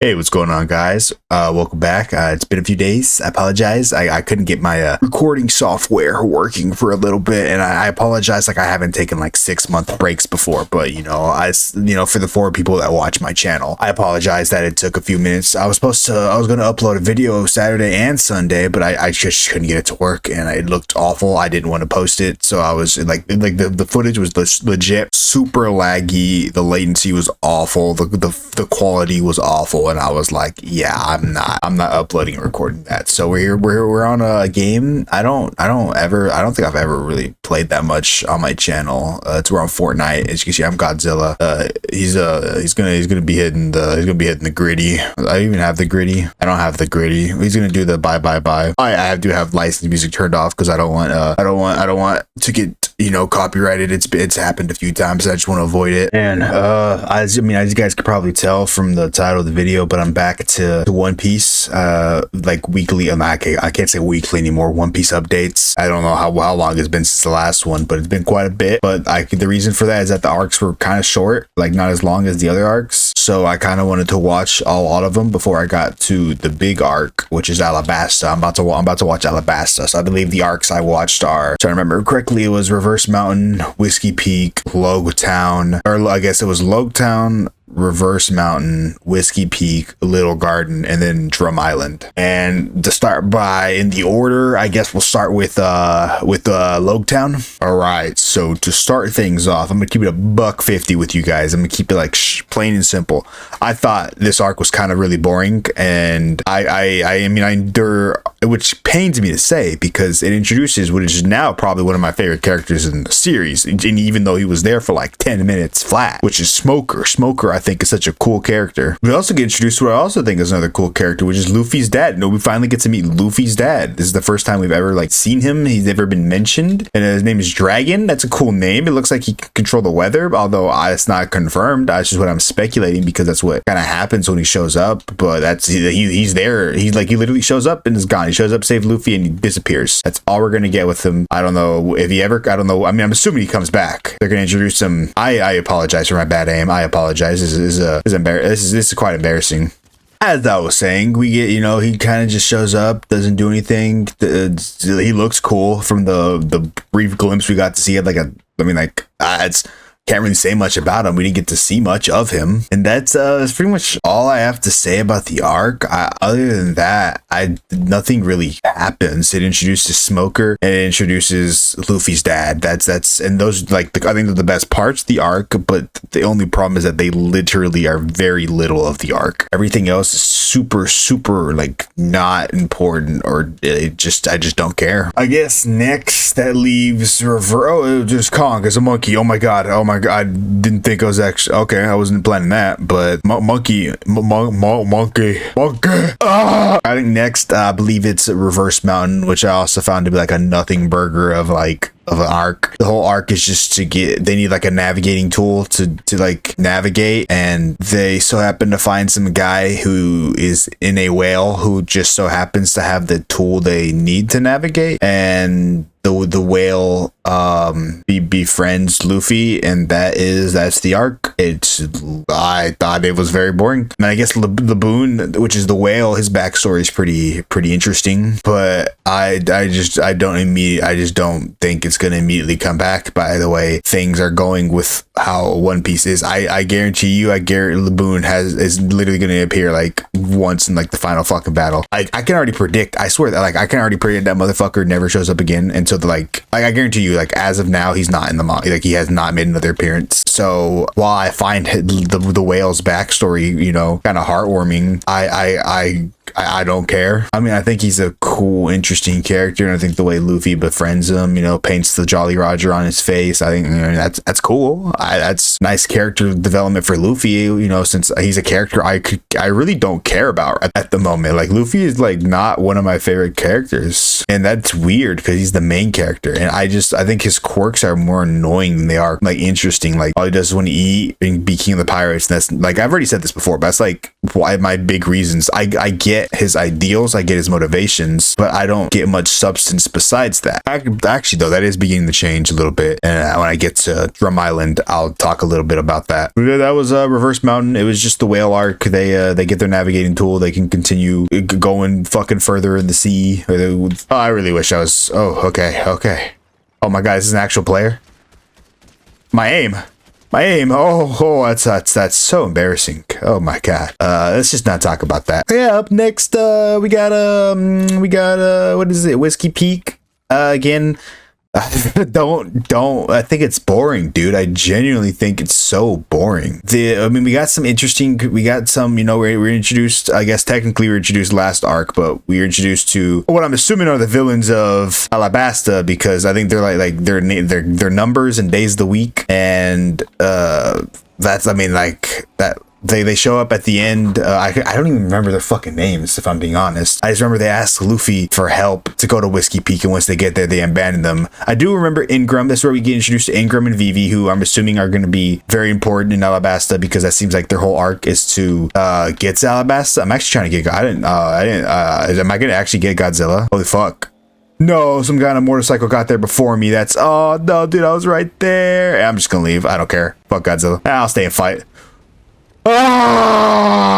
Hey, what's going on, guys? Welcome back. It's been a few days. I apologize. I couldn't get my recording software working for a little bit, and I apologize. Like, I haven't taken like 6-month breaks before, but for the 4 people that watch my channel, I apologize that it took a few minutes. I was going to upload a video Saturday and Sunday, but I just couldn't get it to work, and it looked awful. I didn't want to post it, so I was like the footage was legit super laggy. The latency was awful. The quality was awful. And I was like, yeah, I'm not uploading and recording that. So we're on a game. I don't think I've ever really played that much on my channel. We're on Fortnite. As you can see, I'm Godzilla. He's gonna be hitting the gritty. I even have the gritty. I don't have the gritty. He's gonna do the bye. I do have licensed music turned off because I don't want to get copyrighted. It's happened a few times. I just want to avoid it. And as you guys could probably tell from the title of the video, but I'm back to One Piece, like weekly. I can't say weekly anymore. One Piece updates. I don't know how long it's been since the last one, but it's been quite a bit. But the reason for that is that the arcs were kind of short, like not as long as the other arcs. So I kind of wanted to watch all of them before I got to the big arc, which is Alabasta. I'm about to watch Alabasta. So I believe the arcs I watched are, trying to remember correctly, it was Reverse Mountain, Whiskey Peak, Logtown, or I guess it was Logtown, Reverse Mountain, Whiskey Peak, Little Garden, and then Drum Island. And to start by in the order, I guess we'll start with Logtown. All right, so to start things off, I'm gonna keep it $1.50 with you guys. I'm gonna keep it like plain and simple. I thought this arc was kind of really boring, and which pains me to say because it introduces what is now probably one of my favorite characters in the series, and even though he was there for like 10 minutes flat, which is Smoker. Smoker, I think, is such a cool character. We also get introduced to what I also think is another cool character, which is Luffy's dad. We finally get to meet Luffy's dad. This is the first time we've ever seen him. He's never been mentioned, and his name is Dragon. That's a cool name. It looks like he can control the weather, although it's not confirmed. That's just what I'm speculating because that's what kind of happens when he shows up. But he's there. He literally shows up and is gone. He shows up, saves Luffy, and he disappears. That's all we're gonna get with him. I don't know if he ever. I don't know. I'm assuming he comes back. They're gonna introduce him. I apologize for my bad aim. I apologize. This is quite embarrassing. As I was saying, we get, he kind of just shows up, doesn't do anything. He looks cool from the brief glimpse we got to see. Can't really say much about him. We didn't get to see much of him, and that's pretty much all I have to say about the arc. Other than that, nothing really happens. It introduces Smoker and it introduces Luffy's dad. And those I think they're the best parts of the arc. But the only problem is that they literally are very little of the arc. Everything else is super not important, or I just don't care. I guess next that leaves just Kong as a monkey. Oh my god, I didn't think I was actually okay. I wasn't planning that, but monkey. I think next, I believe it's Reverse Mountain, which I also found to be like a nothing burger of an arc. The whole arc is just they need like a navigating tool to navigate, and they so happen to find some guy who is in a whale who just so happens to have the tool they need to navigate, and the whale befriends Luffy, and that's the arc. I thought it was very boring. I guess Laboon, which is the whale, his backstory is pretty interesting, but I just don't think it's gonna immediately come back by the way things are going with how One Piece is. I guarantee Laboon is literally gonna appear like once in like the final fucking battle. I can already predict. I swear that I can already predict that motherfucker never shows up again until I guarantee you, as of now, he's not in the manga. He has not made another appearance. So while I find the whale's backstory, kind of heartwarming, I don't care. I think he's a cool, interesting character, and I think the way Luffy befriends him, paints the Jolly Roger on his face, I think that's cool. That's nice character development for Luffy, since he's a character I really don't care about at the moment. Luffy is not one of my favorite characters, and that's weird because he's the main character, and I think his quirks are more annoying than they are interesting. All he does is want to eat and be king of the pirates, and that's I've already said this before, but that's why my big reasons. I get his ideals, I get his motivations, but I don't get much substance besides that. Actually, though, that is beginning to change a little bit. And when I get to Drum Island, I'll talk a little bit about that. That was Reverse Mountain. It was just the whale arc. They get their navigating tool. They can continue going fucking further in the sea. I really wish I was. Oh, okay. Oh my God, this is an actual player. My aim. Oh, that's so embarrassing. Oh my God. Let's just not talk about that. Yeah, up next, we got what is it? Whiskey Peak. Again, don't. I think it's boring, dude. I genuinely think it's so boring. We got some, we're introduced, I guess technically we were introduced last arc, but we were introduced to what I'm assuming are the villains of Alabasta, because I think they're like their numbers and days of the week, and they show up at the end. I don't even remember their fucking names, if I'm being honest. I just remember they asked Luffy for help to go to Whiskey Peak, and once they get there, they abandon them. I do remember Ingram. That's where we get introduced to Ingram and Vivi, who I'm assuming are going to be very important in Alabasta, because that seems like their whole arc is to get to Alabasta. I'm actually trying to get. Am I going to actually get Godzilla? Holy fuck. No, some guy on a motorcycle got there before me. Oh no, dude, I was right there. I'm just gonna leave. I don't care. Fuck Godzilla. I'll stay and fight. Ah!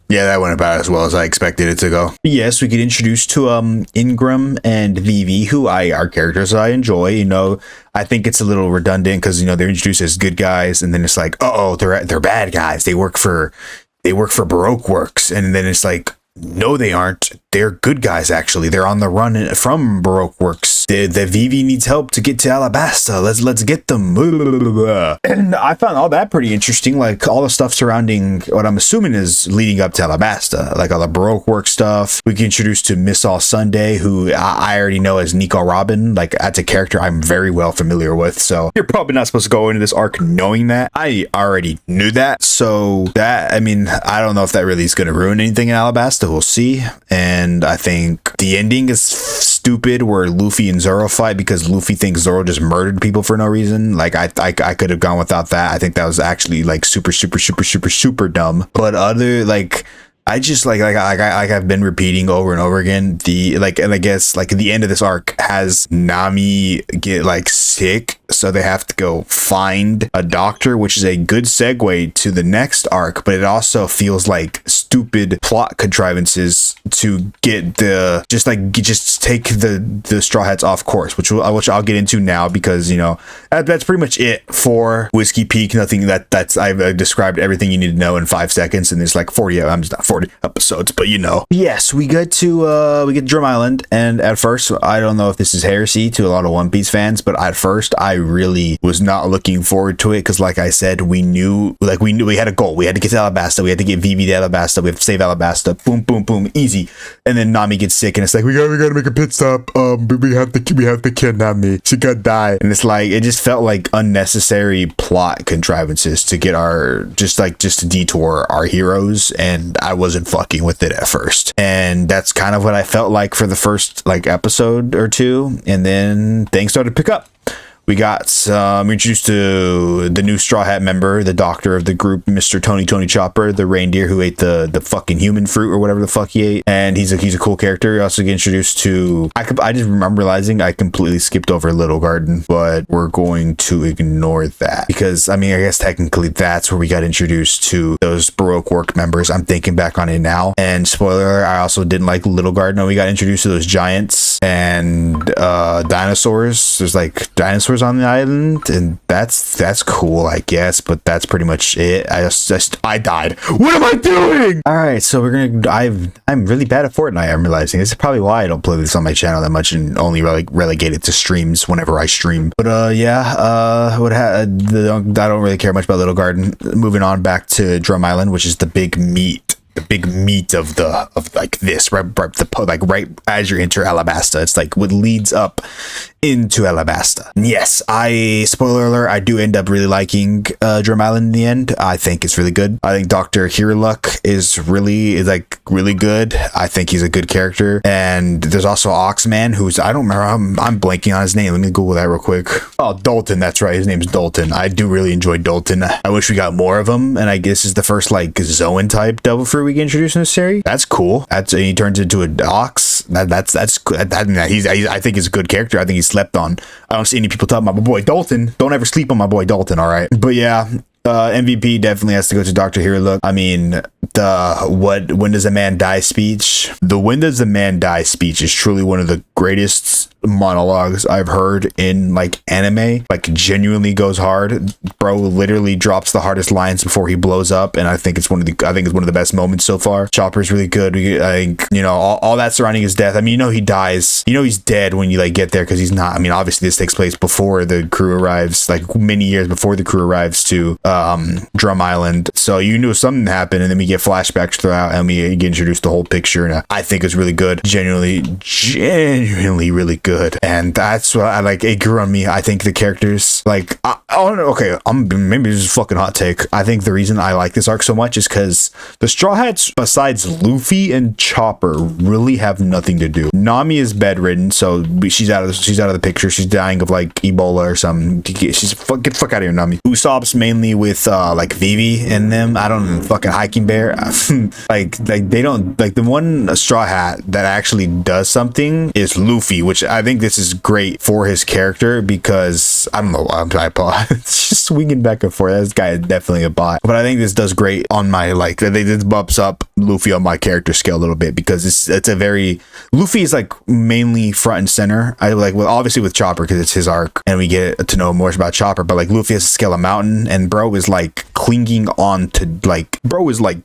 Yeah, that went about as well as I expected it to go. Yes, we get introduced to Ingram and Vivi, who are characters I enjoy. I think it's a little redundant because they're introduced as good guys, and then it's like, oh, they're bad guys. They work for Baroque Works, and then it's like, no, they aren't. They're good guys, actually. They're on the run from Baroque Works. The Vivi needs help to get to Alabasta. Let's get them. And I found all that pretty interesting, like all the stuff surrounding what I'm assuming is leading up to Alabasta, like all the Baroque Works stuff. We get introduced to Miss All Sunday, who I already know as Nico Robin. Like, that's a character I'm very well familiar with, so you're probably not supposed to go into this arc knowing that. I already knew that, so I don't know if that really is going to ruin anything in Alabasta. We'll see. And I think the ending is stupid, where Luffy and Zoro fight because Luffy thinks Zoro just murdered people for no reason. Like, I could have gone without that. I think that was actually like super dumb. But other, like, I just like I've been repeating over and over again, and I guess like the end of this arc has Nami get like sick, so they have to go find a doctor, which is a good segue to the next arc, but it also feels like stupid plot contrivances to get just take the Straw Hats off course, which I'll get into now, because that's pretty much it for Whiskey Peak. Nothing I've described everything you need to know in 5 seconds, and there's like 40 episodes, but yes, we get to Drum Island, and at first, I don't know if this is heresy to a lot of One Piece fans, but at first I really was not looking forward to it, because like I said, we knew we had a goal. We had to get to Alabasta. We had to get Vivi to Alabasta. We have to save Alabasta. Boom, boom, boom, easy. And then Nami gets sick, and it's like, we gotta make a pit stop. We have to kidnap me. She could die. And it's like, it just felt like unnecessary plot contrivances to get just to detour our heroes, and I wasn't fucking with it at first. And that's kind of what I felt like for the first episode or two, and then things started to pick up. We got introduced to the new Straw Hat member, the doctor of the group, Mr. Tony Chopper, the reindeer who ate the fucking human fruit or whatever the fuck he ate. And he's a cool character. We also get introduced to, I just remember realizing I completely skipped over Little Garden, but we're going to ignore that, because I guess technically that's where we got introduced to those Baroque Work members. I'm thinking back on it now, and spoiler, I also didn't like Little Garden. We got introduced to those giants and dinosaurs. There's like dinosaurs on the island, and that's cool, I guess, but that's pretty much it. I died. What am I doing? All right, so I'm really bad at Fortnite. I'm realizing this is probably why I don't play this on my channel that much, and only relegate it to streams whenever I stream. But I don't really care much about Little Garden. Moving on back to Drum Island, which is the big meat the big meat of like this, right as you enter Alabasta. It's like what leads up into Alabasta. Yes, spoiler alert, I do end up really liking Drum Island in the end. I think it's really good. I think Dr. Hirluck is really good. I think he's a good character. And there's also Oxman, who's, I don't remember, I'm blanking on his name. Let me Google that real quick. Oh, Dalton, that's right. His name's Dalton. I do really enjoy Dalton. I wish we got more of him. And I guess this is the first like Zoan type devil fruit we get introduced in this series. That's cool. He turns into an ox. That's good. I think he's a good character. I think he's slept on. I don't see any people talking about my boy Dalton. Don't ever sleep on my boy Dalton. All right. But yeah, MVP definitely has to go to Dr. Hirluck. I mean, when does a man die speech? The when does a man die speech is truly one of the greatest monologues I've heard in like anime. Like genuinely goes hard. Bro literally drops the hardest lines before he blows up, and I think it's one of the best moments so far. Chopper's really good. I think, you know, all that surrounding his death. I mean, you know, he dies. You know, he's dead when you like get there because he's not. I mean, obviously this takes place before the crew arrives, like many years before the crew arrives to Drum Island. So you knew something happened, and then we get flashbacks throughout, and we get introduced the whole picture, and I think it's really good. Genuinely really good. And that's what I like. It grew on me. I think the characters, like, maybe this is a fucking hot take. I think the reason I like this arc so much is because the Straw Hats, besides Luffy and Chopper, really have nothing to do. Nami is bedridden, so she's out of the picture. She's dying of like Ebola or something. Get the fuck out of here, Nami. Usopp's mainly with like Vivi and them. I don't know, fucking Hiking Bear. like they don't, like, the one Straw Hat that actually does something is Luffy, which I think this is great for his character because I don't know. It's just swinging back and forth. This guy is definitely a bot, but I think this does great on my, like, this bumps up Luffy on my character scale a little bit because it's a very, Luffy is like mainly front and center. I like, well, obviously with Chopper because it's his arc and we get to know more about Chopper, but like Luffy has to scale a mountain, and bro is like clinging on to, like, bro is like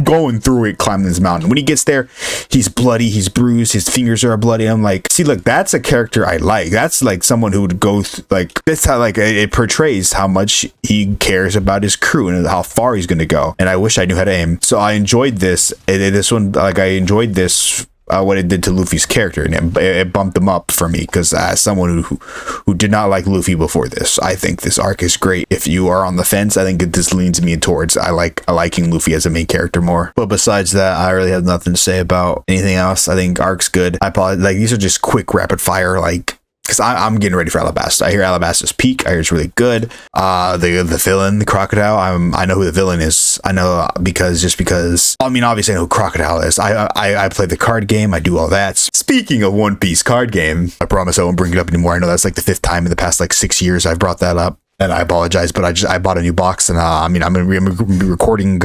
going through it, climbing this mountain. When he gets there, he's bloody, he's bruised, his fingers are bloody. I'm like, see, look, that's a character I like. That's like someone who would go like, that's how, like, it portrays how much he cares about his crew and how far he's gonna go. And I wish I knew how to aim. So I enjoyed this. I enjoyed this. What it did to Luffy's character, and it bumped him up for me because as someone who did not like Luffy before this, I think this arc is great. If you are on the fence, I think this leans me towards liking Luffy as a main character more. But besides that, I really have nothing to say about anything else. I think arc's good. I probably, like, these are just quick rapid fire, like, because I'm getting ready for Alabasta. I hear Alabasta's peak. I hear it's really good. The villain, the Crocodile. I know who the villain is. I know because I mean, obviously I know who Crocodile is. I play the card game. I do all that. Speaking of One Piece card game, I promise I won't bring it up anymore. I know that's like the 5th time in the past like 6 years I've brought that up. And I apologize, but I bought a new box, and I'm gonna be recording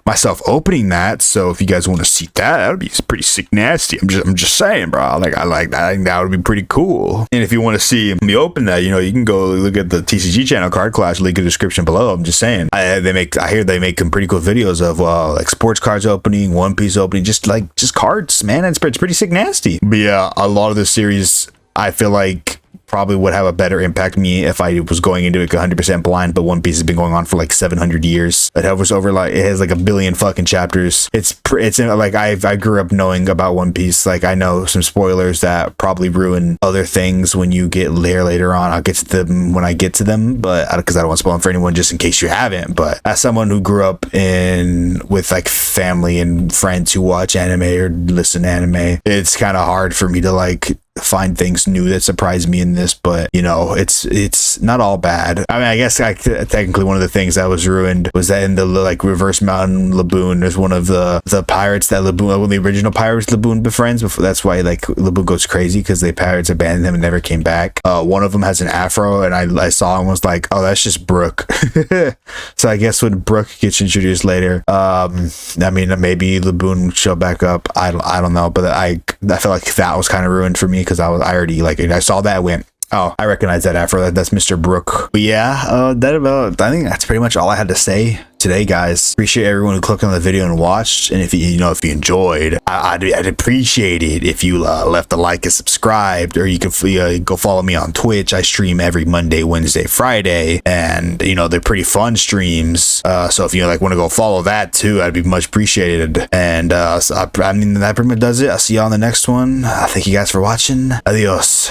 myself opening that. So if you guys want to see that would be pretty sick nasty. I'm just saying, bro. Like, I like that. I think that would be pretty cool. And if you want to see me open that, you know, you can go look at the TCG channel, Card Clash, link in the description below. I'm just saying. I hear they make some pretty cool videos of like sports cards opening, One Piece opening, just cards, man. It's pretty sick nasty. But yeah, a lot of the series, I feel like, probably would have a better impact me if I was going into it 100% blind. But One Piece has been going on for like 700 years. It has like a billion fucking chapters. It's like I grew up knowing about One Piece. Like, I know some spoilers that probably ruin other things when you get later on. I'll get to them when I get to them, but because I don't want to spoil them for anyone, just in case you haven't. But as someone who grew up with like family and friends who watch anime or listen to anime, it's kind of hard for me to like find things new that surprise me in this. But you know, it's not all bad. I mean, I guess technically one of the things that was ruined was that in the like Reverse Mountain Laboon, there's one of the pirates that Laboon, the original pirates Laboon befriends before. That's why like Laboon goes crazy, because the pirates abandoned him and never came back. One of them has an afro, and I saw and was like, oh, that's just Brook. So I guess when Brook gets introduced later, I mean, maybe Laboon will show back up. I don't know, but I felt like that was kind of ruined for me, because I already, like, I saw that, I went, Oh, I recognize that afro. That's Mr. Brook. But yeah, I think that's pretty much all I had to say today, guys. Appreciate everyone who clicked on the video and watched. And if you enjoyed, I'd appreciate it if you left a like and subscribed, or you can go follow me on Twitch. I stream every Monday, Wednesday, Friday, and they're pretty fun streams. So if you want to go follow that too, I'd be much appreciated. And so that pretty much does it. I'll see you on the next one. Thank you guys for watching. Adios.